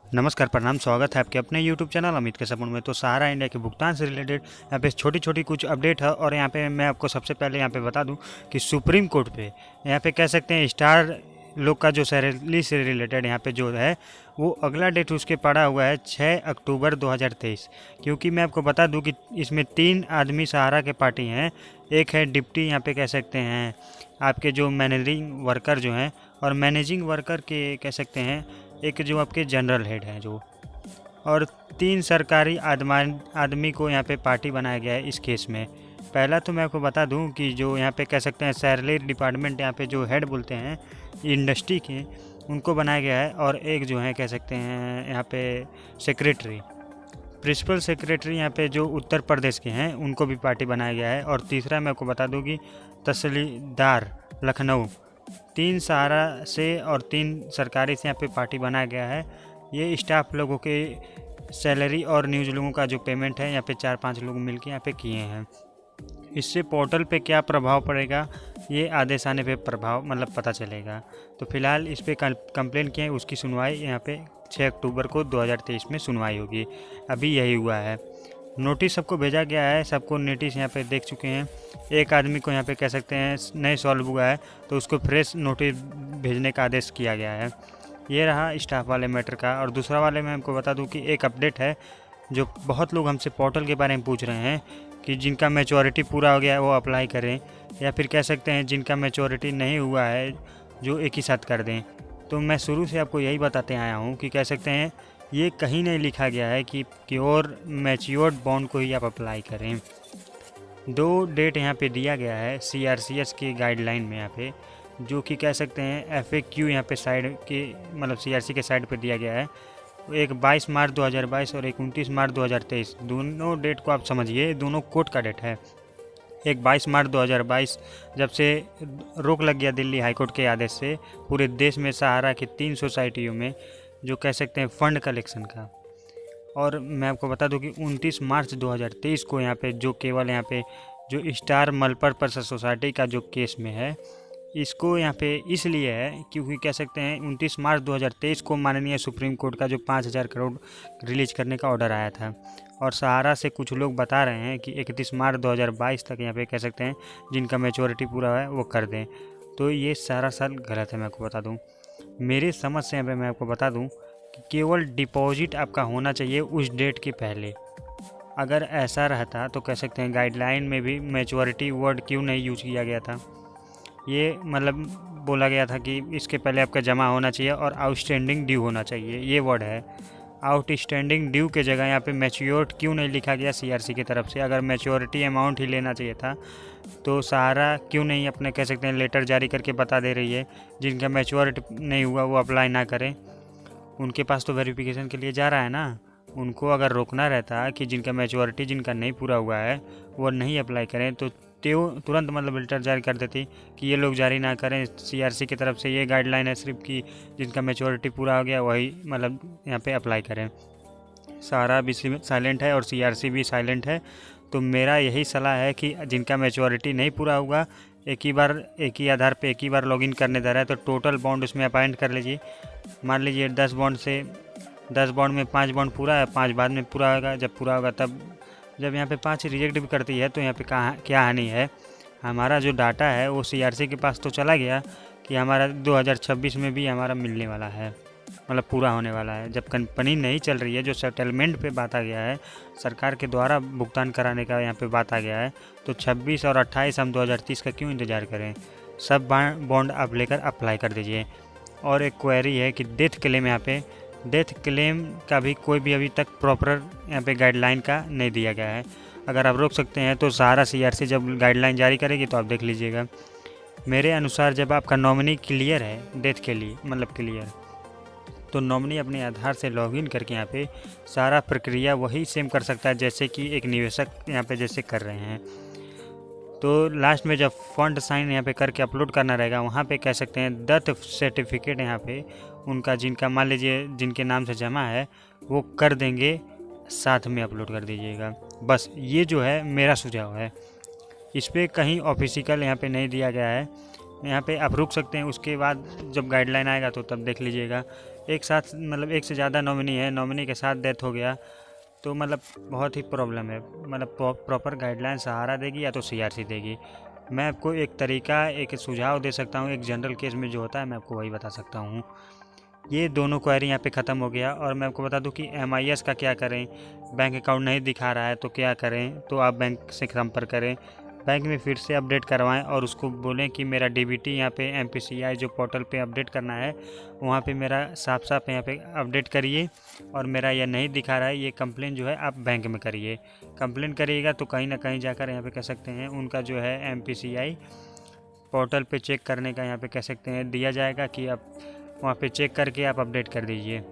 नमस्कार, प्रणाम, स्वागत है आपके अपने YouTube चैनल अमित के सपन में। तो सहारा इंडिया के भुगतान से रिलेटेड यहाँ पे छोटी छोटी कुछ अपडेट है। और यहाँ पे मैं आपको सबसे पहले यहाँ पे बता दूं कि सुप्रीम कोर्ट पे यहाँ पे कह सकते हैं स्टार लोग का जो सैलरी से रिलेटेड यहाँ पे जो है वो अगला डेट उसके पड़ा हुआ है 6 अक्टूबर 2023। क्योंकि मैं आपको बता दूं कि इसमें 3 आदमी सहारा के पार्टी हैं। एक है डिप्टी यहाँ पे कह सकते हैं आपके जो मैनेजिंग वर्कर जो हैं, और मैनेजिंग वर्कर के कह सकते हैं एक जो आपके जनरल हेड हैं जो, और 3 सरकारी आदमी को यहाँ पे पार्टी बनाया गया है इस केस में। पहला तो मैं आपको बता दूं कि जो यहाँ पे कह सकते हैं सैलरी डिपार्टमेंट यहाँ पे जो हेड बोलते हैं इंडस्ट्री के, उनको बनाया गया है। और एक जो है कह सकते हैं यहाँ पे सेक्रेटरी, प्रिंसिपल सेक्रेटरी यहाँ पे जो उत्तर प्रदेश के हैं उनको भी पार्टी बनाया गया है। और तीसरा मैं आपको बता दूं कि तहसीलदार लखनऊ, 3 सहारा से और 3 सरकारी से यहाँ पे पार्टी बनाया गया है। ये स्टाफ लोगों के सैलरी और न्यूज़ लोगों का जो पेमेंट है यहाँ पे 4-5 लोग मिलके यहाँ पे किए हैं। इससे पोर्टल पे क्या प्रभाव पड़ेगा ये आदेश आने पे प्रभाव मतलब पता चलेगा। तो फिलहाल इस पे कंप्लेन किए हैं, उसकी सुनवाई यहाँ पे 6 अक्टूबर को 2023 में सुनवाई होगी। अभी यही हुआ है। नोटिस सबको भेजा गया है, सबको नोटिस यहाँ पे देख चुके हैं। एक आदमी को यहाँ पे कह सकते हैं नए सॉल्व हुआ है तो उसको फ्रेश नोटिस भेजने का आदेश किया गया है। ये रहा स्टाफ वाले मैटर का। और दूसरा वाले मैं आपको बता दूं कि एक अपडेट है जो बहुत लोग हमसे पोर्टल के बारे में पूछ रहे हैं कि जिनका मैच्योरिटी पूरा हो गया है वो अप्लाई करें, या फिर कह सकते हैं जिनका मैच्योरिटी नहीं हुआ है जो एक ही साथ कर दें। तो मैं शुरू से आपको यही बताते आया हूँ कि कह सकते हैं ये कहीं नहीं लिखा गया है कि और मैच्योर्ड बॉन्ड को ही आप अप्लाई करें। 2 डेट यहाँ पे दिया गया है CRCS की गाइडलाइन में यहाँ पे, जो कि कह सकते हैं FAQ यहाँ पे साइड के मतलब CRC के साइड पे दिया गया है। एक 22 मार्च 2022 और एक 29 मार्च 2023। दोनों डेट को आप समझिए, दोनों कोर्ट का डेट है। एक 22 मार्च 2022 जब से रोक लग गया दिल्ली हाईकोर्ट के आदेश से पूरे देश में सहारा की 3 सोसाइटियों में जो कह सकते हैं फंड कलेक्शन का। और मैं आपको बता दूं कि 29 मार्च 2023 को यहाँ पे जो केवल यहाँ पे जो स्टार मल्टीपर्पज सोसाइटी का जो केस में है, इसको यहाँ पे इसलिए है क्योंकि कह सकते हैं 29 मार्च 2023 को माननीय सुप्रीम कोर्ट का जो 5,000 करोड़ रिलीज करने का ऑर्डर आया था। और सहारा से कुछ लोग बता रहे हैं कि 31 मार्च 2022 तक यहाँ पे कह सकते हैं जिनका मैच्योरिटी पूरा है वो कर दें। तो ये सारा साल गलत है। मैं आपको बता दूँ, मेरी समझ से यहाँ पे मैं आपको बता दूँ कि केवल डिपॉजिट आपका होना चाहिए उस डेट के पहले। अगर ऐसा रहता तो कह सकते हैं गाइडलाइन में भी मैच्योरिटी वर्ड क्यों नहीं यूज किया गया था। ये मतलब बोला गया था कि इसके पहले आपका जमा होना चाहिए और आउटस्टैंडिंग ड्यू होना चाहिए, ये वर्ड है। आउटस्टैंडिंग ड्यू के जगह यहाँ पे मैच्योर्ड क्यों नहीं लिखा गया CRC की तरफ से। अगर मैच्योरिटी अमाउंट ही लेना चाहिए था तो सहारा क्यों नहीं अपने कह सकते हैं लेटर जारी करके बता दे रही है जिनका मैच्योरिटी नहीं हुआ वो अप्लाई ना करें। उनके पास तो वेरिफिकेशन के लिए जा रहा है ना। उनको अगर रोकना रहता कि जिनका मैच्योरिटी जिनका नहीं पूरा हुआ है वो नहीं अप्लाई करें तो तुरंत मतलब लेटर जारी कर देती कि ये लोग जारी ना करें। CRC की तरफ से ये गाइडलाइन है सिर्फ कि जिनका मैच्योरिटी पूरा हो गया वही मतलब यहाँ पे अप्लाई करें। सहारा भी साइलेंट है और CRC भी साइलेंट है। तो मेरा यही सलाह है कि जिनका मैच्योरिटी नहीं पूरा होगा एक ही आधार पे एक ही बार लॉगिन करने दे रहा है तो टोटल बॉन्ड उसमें अपॉइंट कर लीजिए। मान लीजिए 10 बॉन्ड में 5 बॉन्ड पूरा है, 5 बाद में पूरा होगा। जब पूरा होगा तब जब यहाँ पे 5 रिजेक्ट भी करती है तो यहाँ पे क्या हानि है। हमारा जो डाटा है वो CRC के पास तो चला गया कि हमारा 2026 में भी हमारा मिलने वाला है, मतलब पूरा होने वाला है। जब कंपनी नहीं चल रही है, जो सेटलमेंट पे बात आ गया है सरकार के द्वारा भुगतान कराने का यहाँ पे बात आ गया है, तो 26 और 28 हम 2030 का क्यों इंतज़ार करें। सब बॉन्ड आप लेकर अप्लाई कर दीजिए। और एक क्वेरी है कि डेथ क्लेम, यहाँ पे डेथ क्लेम का भी कोई भी अभी तक प्रॉपर यहाँ पे गाइडलाइन का नहीं दिया गया है। अगर आप रोक सकते हैं तो सहारा CRC जब गाइडलाइन जारी करेगी तो आप देख लीजिएगा। मेरे अनुसार जब आपका नॉमिनी क्लियर है डेथ के लिए मतलब क्लियर, तो नॉमिनी अपने आधार से लॉगिन करके यहाँ पे सारा प्रक्रिया वही सेम कर सकता है जैसे कि एक निवेशक यहाँ पे जैसे कर रहे हैं। तो लास्ट में जब फंड साइन यहाँ पे करके अपलोड करना रहेगा वहाँ पे कह सकते हैं डेथ सर्टिफिकेट यहाँ पे उनका जिनका मान लीजिए जिनके नाम से जमा है वो कर देंगे, साथ में अपलोड कर दीजिएगा। बस ये जो है मेरा सुझाव है। इस पर कहीं ऑफिशियल यहाँ पे नहीं दिया गया है। यहाँ पे आप रुक सकते हैं, उसके बाद जब गाइडलाइन आएगा तो तब देख लीजिएगा। एक साथ मतलब एक से ज़्यादा नॉमिनी है, नॉमिनी के साथ डेथ हो गया तो मतलब बहुत ही प्रॉब्लम है। मतलब प्रॉपर गाइडलाइन सहारा देगी या तो सीआरसी देगी। मैं आपको एक तरीका, एक सुझाव दे सकता हूँ, एक जनरल केस में जो होता है मैं आपको वही बता सकता हूँ। ये दोनों क्वेरी यहाँ पे ख़त्म हो गया। और मैं आपको बता दूं कि MIS का क्या करें, बैंक अकाउंट नहीं दिखा रहा है तो क्या करें। तो आप बैंक से संपर्क करें, बैंक में फिर से अपडेट करवाएं और उसको बोलें कि मेरा DBT यहाँ पे MPCI जो पोर्टल पे अपडेट करना है वहाँ पे मेरा साफ साफ यहाँ पे अपडेट करिए और मेरा यह नहीं दिखा रहा है, ये कंप्लेन जो है आप बैंक में करिए। कंप्लेन करिएगा तो कहीं ना कहीं जाकर यहाँ पे कह सकते हैं उनका जो है MPCI पोर्टल पे चेक करने का यहाँ पे कह सकते हैं दिया जाएगा कि आप वहाँ पे चेक करके आप अपडेट कर दीजिए।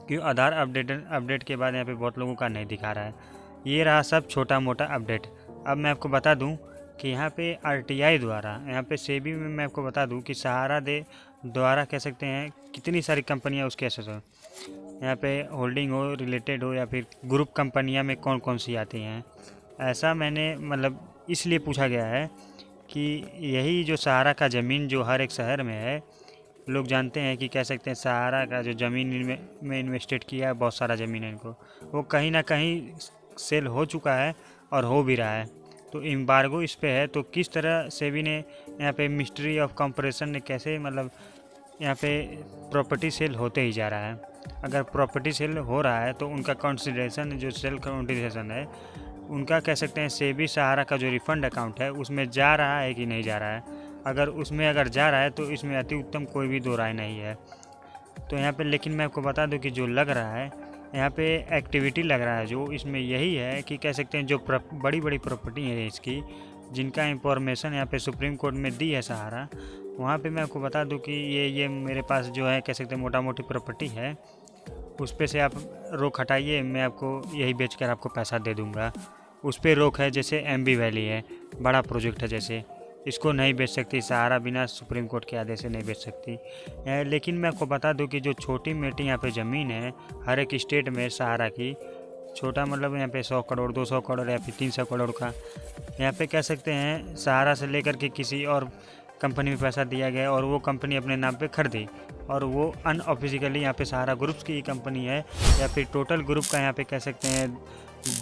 क्यों आधार अपडेट के बाद यहाँ पे बहुत लोगों का नहीं दिखा रहा है। ये रहा सब छोटा मोटा अपडेट। अब मैं आपको बता दूं कि यहाँ पे RTI द्वारा, यहाँ पे सेबी में मैं आपको बता दूं कि सहारा दे द्वारा कह सकते हैं कितनी सारी कंपनियाँ उसके एसेस हो, यहाँ पे होल्डिंग हो, रिलेटेड हो या फिर ग्रुप कंपनियाँ में कौन कौन सी आती हैं। ऐसा मैंने मतलब इसलिए पूछा गया है कि यही जो सहारा का ज़मीन जो हर एक शहर में है, लोग जानते हैं कि कह सकते हैं सहारा का जो ज़मीन में इन्वेस्टेड किया है, बहुत सारा ज़मीन है इनको, वो कहीं ना कहीं सेल हो चुका है और हो भी रहा है। तो एम्बार्गो इस पे है। तो किस तरह सेबी ने यहाँ पे मिस्ट्री ऑफ कंपरेशन ने कैसे मतलब यहाँ पे प्रॉपर्टी सेल होते ही जा रहा है। अगर प्रॉपर्टी सेल हो रहा है तो उनका कंसिडरेशन जो सेल कंसिडरेशन है उनका कह सकते हैं सेबी सहारा का जो रिफंड अकाउंट है उसमें जा रहा है कि नहीं जा रहा है। अगर उसमें अगर जा रहा है तो इसमें अति उत्तम कोई भी दो राय नहीं है। तो यहाँ पे लेकिन मैं आपको बता दूं कि जो लग रहा है यहाँ पे एक्टिविटी लग रहा है जो इसमें यही है कि कह सकते हैं जो बड़ी बड़ी प्रॉपर्टी है इसकी, जिनका इंफॉर्मेशन यहाँ पे सुप्रीम कोर्ट में दी है सहारा, वहाँ पे मैं आपको बता दूं कि ये मेरे पास जो है कह सकते हैं मोटा मोटी प्रॉपर्टी है, उस पर से आप रोक हटाइए, मैं आपको यही बेच कर आपको पैसा दे दूँगा। उस पर रोक है। जैसे MB वैली है, बड़ा प्रोजेक्ट है, जैसे इसको नहीं बेच सकती सहारा, बिना सुप्रीम कोर्ट के आदेश से नहीं बेच सकती। लेकिन मैं आपको बता दूं कि जो छोटी मोटी यहाँ पे ज़मीन है हर एक स्टेट में सहारा की, छोटा मतलब यहाँ पे 100 करोड़ 200 करोड़ या फिर 300 करोड़ का यहाँ पे कह सकते हैं सहारा से लेकर के किसी और कंपनी में पैसा दिया गया और वो कंपनी अपने नाम पे खरीदी और वो अनऑफिशियली यहाँ पे सहारा ग्रुप्स की कंपनी है या फिर टोटल ग्रुप का यहाँ पे कह सकते हैं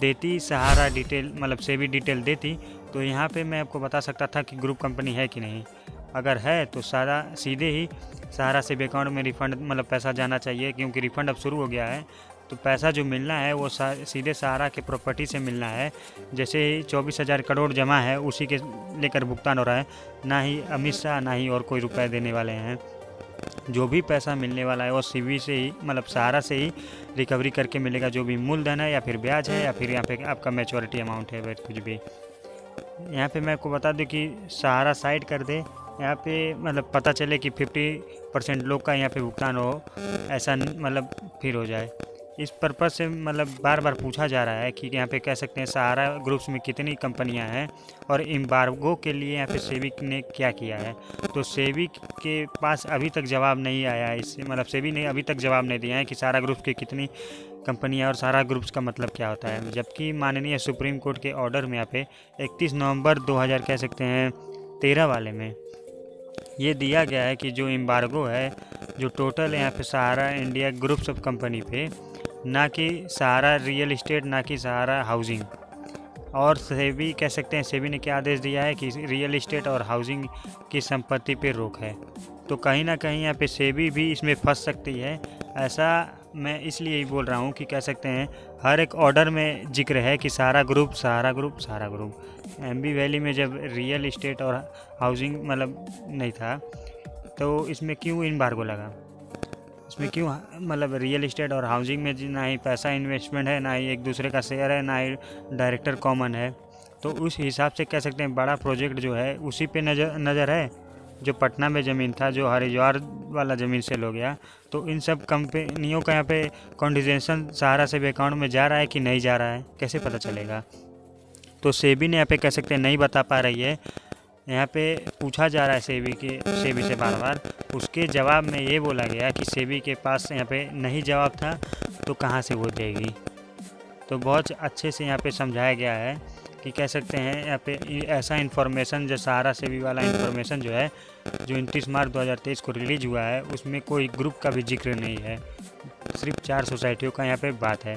देती सहारा डिटेल, मतलब सेबी डिटेल देती, तो यहाँ पे मैं आपको बता सकता था कि ग्रुप कंपनी है कि नहीं। अगर है तो सीधे ही सहारा सेबी अकाउंट में रिफ़ंड मतलब पैसा जाना चाहिए, क्योंकि रिफ़ंड अब शुरू हो गया है। तो पैसा जो मिलना है वो सीधे सहारा के प्रॉपर्टी से मिलना है। जैसे ही 24,000 करोड़ जमा है उसी के लेकर भुगतान हो रहा है, ना ही अमित शाह ना ही और कोई रुपए देने वाले हैं। जो भी पैसा मिलने वाला है वो सेबी से ही मतलब सहारा से ही रिकवरी करके मिलेगा, जो भी मूलधन है या फिर ब्याज है या फिर यहाँ पे आपका मैच्योरिटी अमाउंट है, कुछ भी। यहाँ पे मैं आपको बता दूं कि सहारा साइड कर दे, यहाँ पे मतलब पता चले कि 50% लोग का यहाँ पे भुगतान हो, ऐसा मतलब फिर हो जाए। इस पर्पज़ से मतलब बार बार पूछा जा रहा है कि यहाँ पे कह सकते हैं सहारा ग्रुप्स में कितनी कंपनियां हैं और एम्बार्गो के लिए यहाँ पे सेबी ने क्या किया है। तो सेबी के पास अभी तक जवाब नहीं आया है, इससे मतलब सेबी ने अभी तक जवाब नहीं दिया है कि सहारा ग्रुप्स की कितनी कंपनियां और सहारा ग्रुप्स का मतलब क्या होता है। जबकि माननीय सुप्रीम कोर्ट के ऑर्डर में यहाँ पे 31 नवंबर 2000 कह सकते हैं 13 वाले में ये दिया गया है कि जो एम्बार्गो है जो टोटल यहाँ पे सहारा इंडिया ग्रुप्स ऑफ कंपनी पे, ना कि सहारा रियल इस्टेट, ना कि सहारा हाउसिंग। और सेबी कह सकते हैं सेबी ने क्या आदेश दिया है कि रियल इस्टेट और हाउसिंग की संपत्ति पे रोक है। तो कहीं ना कहीं यहाँ पे सेबी भी इसमें फंस सकती है। ऐसा मैं इसलिए ही बोल रहा हूँ कि कह सकते हैं हर एक ऑर्डर में जिक्र है कि सहारा ग्रुप सहारा ग्रुप सहारा ग्रुप। MB वैली में जब रियल इस्टेट और हाउसिंग मतलब नहीं था तो इसमें क्यों एम्बार्गो लगा, इसमें क्यों मतलब रियल इस्टेट और हाउसिंग में ना ही पैसा इन्वेस्टमेंट है, ना ही एक दूसरे का शेयर है, ना ही डायरेक्टर कॉमन है। तो उस हिसाब से कह सकते हैं बड़ा प्रोजेक्ट जो है उसी पे नज़र है। जो पटना में ज़मीन था, जो हरिद्वार वाला ज़मीन सेल हो गया, तो इन सब कंपनियों का यहाँ पे कंडिजेशन सहारा सेबी अकाउंट में जा रहा है कि नहीं जा रहा है, कैसे पता चलेगा। तो सेबी ने यहाँ पे कह सकते हैं नहीं बता पा रही है। यहाँ पे पूछा जा रहा है सेबी से बार बार, उसके जवाब में ये बोला गया कि सेबी के पास यहाँ पे नहीं जवाब था तो कहाँ से वो देगी। तो बहुत अच्छे से यहाँ पे समझाया गया है कि कह सकते हैं यहाँ पे ऐसा इन्फॉर्मेशन जो सहारा सेवी वाला इन्फॉर्मेशन जो है, जो 29 मार्च 2023 को रिलीज हुआ है, उसमें कोई ग्रुप का भी जिक्र नहीं है, सिर्फ 4 सोसाइटियों का यहाँ पे बात है।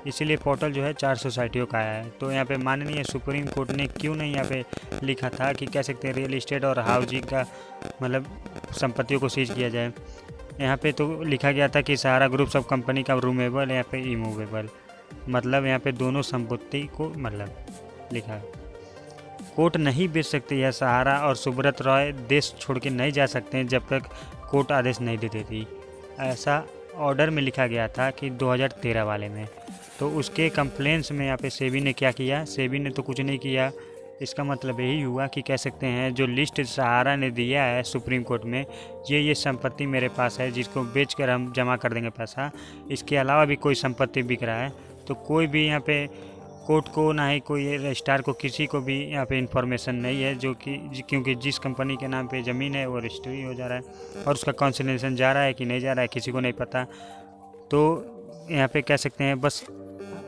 इसीलिए पोर्टल जो है 4 सोसाइटियों का है। तो यहाँ पे माननीय सुप्रीम कोर्ट ने क्यों नहीं यहाँ पे लिखा था कि कह सकते हैं रियल इस्टेट और हाउसिंग का मतलब संपत्तियों को सीज किया जाए। यहाँ पे तो लिखा गया था कि सहारा ग्रुप्स ऑफ कंपनी का रूमेबल, यहाँ पे इमूवेबल, मतलब यहाँ पे दोनों संपत्ति को मतलब लिखा है। कोर्ट नहीं बेच सकती है सहारा और सुब्रत रॉय देश छोड़ के नहीं जा सकते हैं जब तक कोर्ट आदेश नहीं दे देती, ऐसा ऑर्डर में लिखा गया था कि 2013 वाले में। तो उसके कंप्लेंट्स में यहाँ पे सेबी ने क्या किया, सेबी ने तो कुछ नहीं किया। इसका मतलब यही हुआ कि कह सकते हैं जो लिस्ट सहारा ने दिया है सुप्रीम कोर्ट में, ये संपत्ति मेरे पास है जिसको बेचकर हम जमा कर देंगे पैसा, इसके अलावा भी कोई संपत्ति बिक रहा है, तो कोई भी यहाँ पे कोर्ट को ना ही कोई रजिस्ट्रार को किसी को भी यहाँ पे इंफॉर्मेशन नहीं है, जो कि क्योंकि जिस कंपनी के नाम पे ज़मीन है वो रजिस्ट्री हो जा रहा है और उसका कंसिडरेशन जा रहा है कि नहीं जा रहा है किसी को नहीं पता। तो यहाँ पे कह सकते हैं बस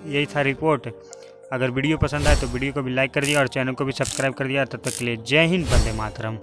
यही था रिपोर्ट। अगर वीडियो पसंद आए तो वीडियो को भी लाइक कर दिया और चैनल को भी सब्सक्राइब कर दिया। तब तक के लिए जय हिंद, वंदे मातरम।